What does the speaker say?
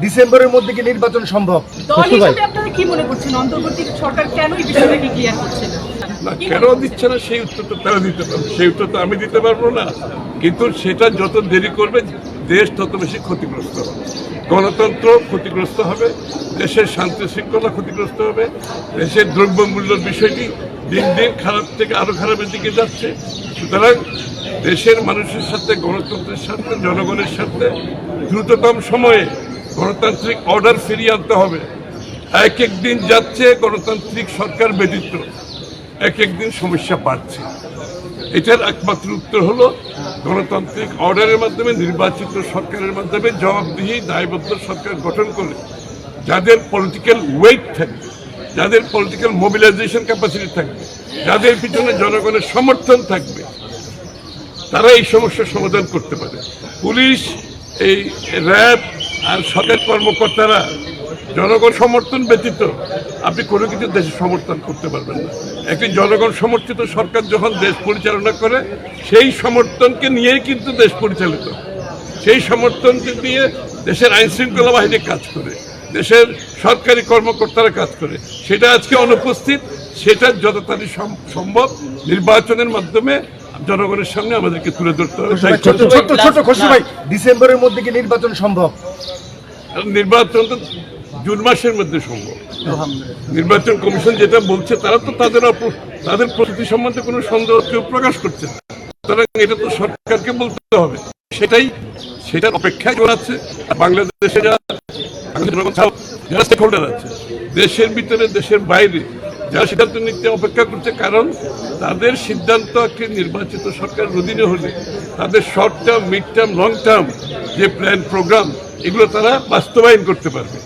ডিসেম্বরের মধ্যে কি নির্বাচন সম্ভব? দল হিসেবে আপনারা কি মনে করছেন অন্তর্বর্তী সরকার কেন এই বিষয়টাকে ক্লিয়ার করছে না? না, কেন দিচ্ছে না সেই উত্তর তো তারা দিতে পারবে, সেই উত্তর তো আমি দিতে পারবো না। কিন্তু সেটা যত দেরি করবে দেশ তত বেশি ক্ষতিগ্রস্ত হবে, গণতন্ত্র ক্ষতিগ্রস্ত হবে, দেশের শান্তি শৃঙ্খলা ক্ষতিগ্রস্ত হবে, দেশের দ্রব্যমূল্যের বিষয়টি দিন দিন খারাপ থেকে আরো খারাপের দিকে যাচ্ছে। সুতরাং দেশের মানুষের সাথে, গণতন্ত্রের সাথে, জনগণের সাথে দ্রুততম সময়ে গণতান্ত্রিক অর্ডার ফিরিয়ে আনতে হবে। এক এক দিন যাচ্ছে গণতান্ত্রিক সরকার ব্যতীত এক একদিন সমস্যা বাড়ছে। এটার একমাত্র উত্তর হলো গণতান্ত্রিক অর্ডারের মাধ্যমে, নির্বাচিত সরকারের মাধ্যমে জবাবদিহি দায়বদ্ধ সরকার গঠন করে যাদের পলিটিক্যাল ওয়েট থাকবে, যাদের পলিটিক্যাল মোবিলাইজেশন ক্যাপাসিটি থাকবে, যাদের পিছনে জনগণের সমর্থন থাকবে, তারা এই সমস্যার সমাধান করতে পারে। পুলিশ, এই র্যাব আর সরকার কর্মকর্তারা জনগণ সমর্থন ব্যতীত আপনি কোনো কিছু দেশে সমর্থন করতে পারবেন না। একটি জনগণ সমর্থিত সরকার যখন দেশ পরিচালনা করে সেই সমর্থনকে নিয়েই কিন্তু দেশ পরিচালিত, সেই সমর্থনকে নিয়ে দেশের আইন শৃঙ্খলা বাহিনী কাজ করে, দেশের সরকারি কর্মকর্তারা কাজ করে। সেটা আজকে অনুপস্থিত। সেটা যত তাড়াতাড়ি সম্ভব নির্বাচনের মাধ্যমে জনগণের সামনে আমাদেরকে তুলে ধরতে হবে। ছোট খুশি ভাই, ডিসেম্বরের মধ্যে কি নির্বাচন সম্ভব? নির্বাচন তো জুন মাসের মধ্যে সম্ভব। নির্বাচন কমিশন যেটা বলছে তারা তো তাদের প্রস্তুতি সম্বন্ধে কোনো সন্দেহ কেউ প্রকাশ করছে না। সুতরাং এটা তো সরকারকে বলতে হবে, সেটার অপেক্ষায় আছে। বাংলাদেশে যারা স্টেক হোল্ডার আছে, দেশের ভিতরে দেশের বাইরে, যারা সিদ্ধান্ত নিতে অপেক্ষা করছে, কারণ তাদের সিদ্ধান্ত একটি নির্বাচিত সরকারের অধীনে হলে তাদের short term, mid term, long term যে প্ল্যান প্রোগ্রাম, এগুলো তারা বাস্তবায়ন করতে পারবে।